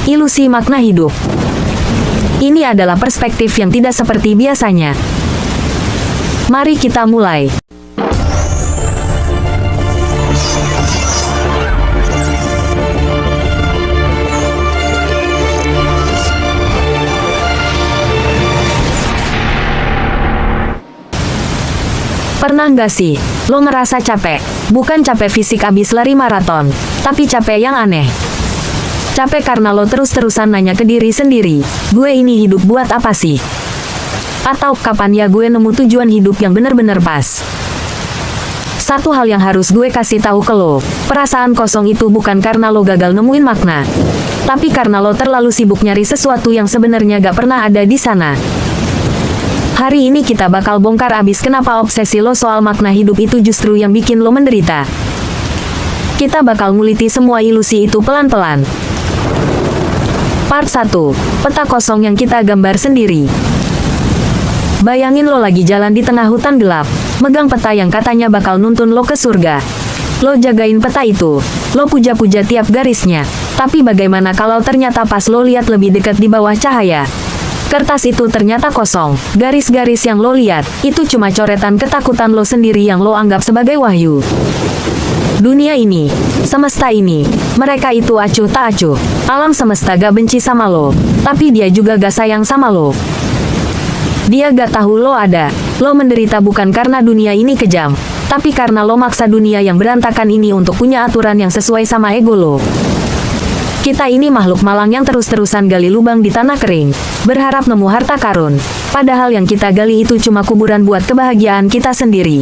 Ilusi makna hidup. Ini adalah perspektif yang tidak seperti biasanya. Mari kita mulai. Pernah nggak sih, lo ngerasa capek? Bukan capek fisik abis lari maraton, tapi capek yang aneh. Capek karena lo terus-terusan nanya ke diri sendiri, gue ini hidup buat apa sih? Atau kapan ya gue nemu tujuan hidup yang bener-bener pas? Satu hal yang harus gue kasih tahu ke lo, perasaan kosong itu bukan karena lo gagal nemuin makna, tapi karena lo terlalu sibuk nyari sesuatu yang sebenarnya gak pernah ada di sana. Hari ini kita bakal bongkar abis kenapa obsesi lo soal makna hidup itu justru yang bikin lo menderita. Kita bakal nguliti semua ilusi itu pelan-pelan. Part 1. Peta kosong yang kita gambar sendiri. Bayangin lo lagi jalan di tengah hutan gelap, megang peta yang katanya bakal nuntun lo ke surga. Lo jagain peta itu, lo puja-puja tiap garisnya. Tapi bagaimana kalau ternyata pas lo lihat lebih dekat di bawah cahaya? Kertas itu ternyata kosong. Garis-garis yang lo lihat, itu cuma coretan ketakutan lo sendiri yang lo anggap sebagai wahyu. Dunia ini, semesta ini, mereka itu acuh tak acuh. Alam semesta gak benci sama lo, tapi dia juga gak sayang sama lo. Dia gak tahu lo ada. Lo menderita bukan karena dunia ini kejam, tapi karena lo maksa dunia yang berantakan ini untuk punya aturan yang sesuai sama ego lo. Kita ini makhluk malang yang terus-terusan gali lubang di tanah kering, berharap nemu harta karun. Padahal yang kita gali itu cuma kuburan buat kebahagiaan kita sendiri.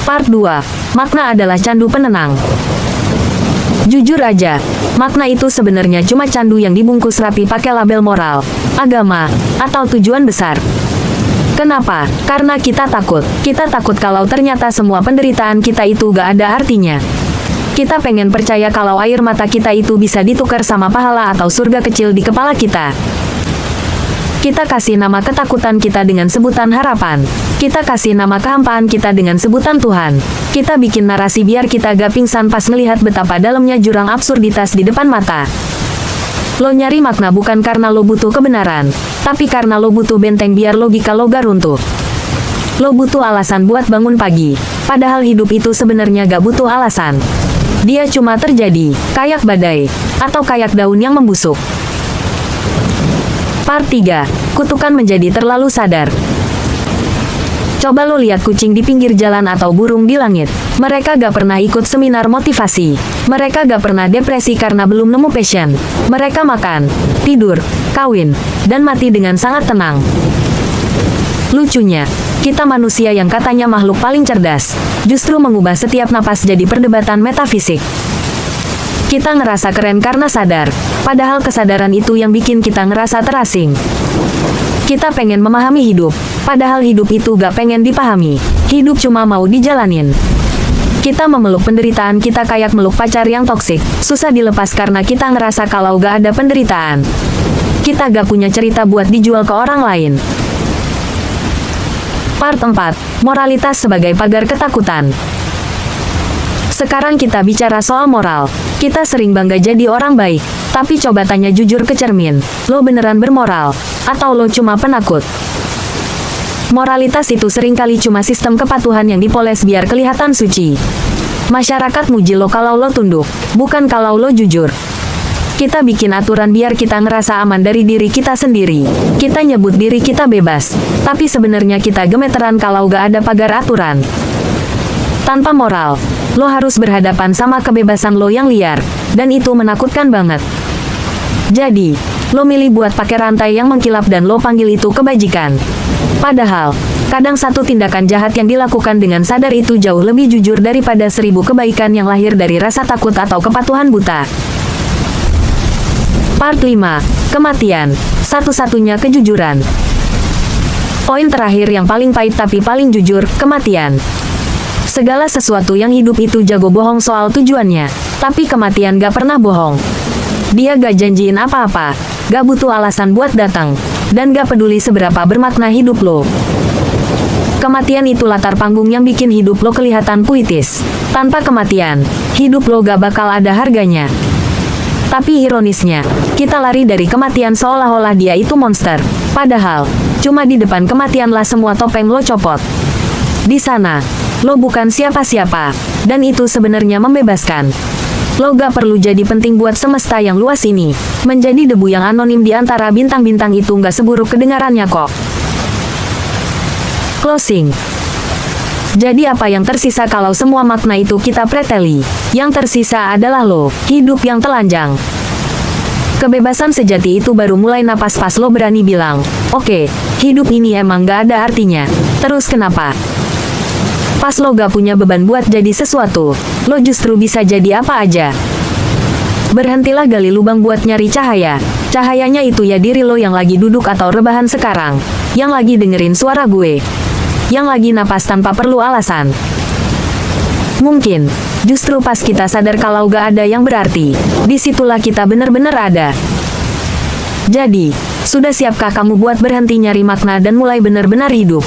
Part 2. Makna adalah candu penenang. Jujur aja, makna itu sebenarnya cuma candu yang dibungkus rapi pakai label moral, agama, atau tujuan besar. Kenapa? Karena kita takut. Kita takut kalau ternyata semua penderitaan kita itu gak ada artinya. Kita pengen percaya kalau air mata kita itu bisa ditukar sama pahala atau surga kecil di kepala kita. Kita kasih nama ketakutan kita dengan sebutan harapan. Kita kasih nama kehampaan kita dengan sebutan Tuhan. Kita bikin narasi biar kita gak pingsan pas ngelihat betapa dalamnya jurang absurditas di depan mata. Lo nyari makna bukan karena lo butuh kebenaran, tapi karena lo butuh benteng biar logika lo gak runtuh. Lo butuh alasan buat bangun pagi, padahal hidup itu sebenarnya gak butuh alasan. Dia cuma terjadi, kayak badai, atau kayak daun yang membusuk. Part 3. Kutukan menjadi terlalu sadar. Coba lo lihat kucing di pinggir jalan atau burung di langit. Mereka gak pernah ikut seminar motivasi. Mereka gak pernah depresi karena belum nemu passion. Mereka makan, tidur, kawin, dan mati dengan sangat tenang. Lucunya, kita manusia yang katanya makhluk paling cerdas, justru mengubah setiap napas jadi perdebatan metafisik. Kita ngerasa keren karena sadar, padahal kesadaran itu yang bikin kita ngerasa terasing. Kita pengen memahami hidup, padahal hidup itu gak pengen dipahami. Hidup cuma mau dijalanin. Kita memeluk penderitaan kita kayak meluk pacar yang toksik, susah dilepas karena kita ngerasa kalau gak ada penderitaan, kita gak punya cerita buat dijual ke orang lain. Part 4. Moralitas sebagai pagar ketakutan. Sekarang kita bicara soal moral. Kita sering bangga jadi orang baik, tapi coba tanya jujur ke cermin, lo beneran bermoral, atau lo cuma penakut? Moralitas itu seringkali cuma sistem kepatuhan yang dipoles biar kelihatan suci. Masyarakat muji lo kalau lo tunduk, bukan kalau lo jujur. Kita bikin aturan biar kita ngerasa aman dari diri kita sendiri. Kita nyebut diri kita bebas, tapi sebenarnya kita gemeteran kalau gak ada pagar aturan. Tanpa moral, lo harus berhadapan sama kebebasan lo yang liar, dan itu menakutkan banget. Jadi, lo milih buat pakai rantai yang mengkilap dan lo panggil itu kebajikan. Padahal, kadang satu tindakan jahat yang dilakukan dengan sadar itu jauh lebih jujur daripada 1000 kebaikan yang lahir dari rasa takut atau kepatuhan buta. Part 5. Kematian, satu-satunya kejujuran. Poin terakhir yang paling pahit tapi paling jujur, kematian. Segala sesuatu yang hidup itu jago bohong soal tujuannya, tapi kematian gak pernah bohong. Dia gak janjiin apa-apa, gak butuh alasan buat datang, dan gak peduli seberapa bermakna hidup lo. Kematian itu latar panggung yang bikin hidup lo kelihatan puitis. Tanpa kematian, hidup lo gak bakal ada harganya. Tapi ironisnya, kita lari dari kematian seolah-olah dia itu monster. Padahal, cuma di depan kematianlah semua topeng lo copot. Di sana, lo bukan siapa-siapa, dan itu sebenarnya membebaskan. Lo gak perlu jadi penting buat semesta yang luas ini. Menjadi debu yang anonim di antara bintang-bintang itu gak seburuk kedengarannya kok. Closing. Jadi apa yang tersisa kalau semua makna itu kita preteli? Yang tersisa adalah lo, hidup yang telanjang. Kebebasan sejati itu baru mulai napas pas lo berani bilang, oke, hidup ini emang gak ada artinya. Terus kenapa? Pas lo gak punya beban buat jadi sesuatu, lo justru bisa jadi apa aja. Berhentilah gali lubang buat nyari cahaya. Cahayanya itu ya diri lo yang lagi duduk atau rebahan sekarang. Yang lagi dengerin suara gue. Yang lagi napas tanpa perlu alasan. Mungkin, justru pas kita sadar kalau gak ada yang berarti, disitulah kita bener-bener ada. Jadi, sudah siapkah kamu buat berhenti nyari makna dan mulai benar-benar hidup?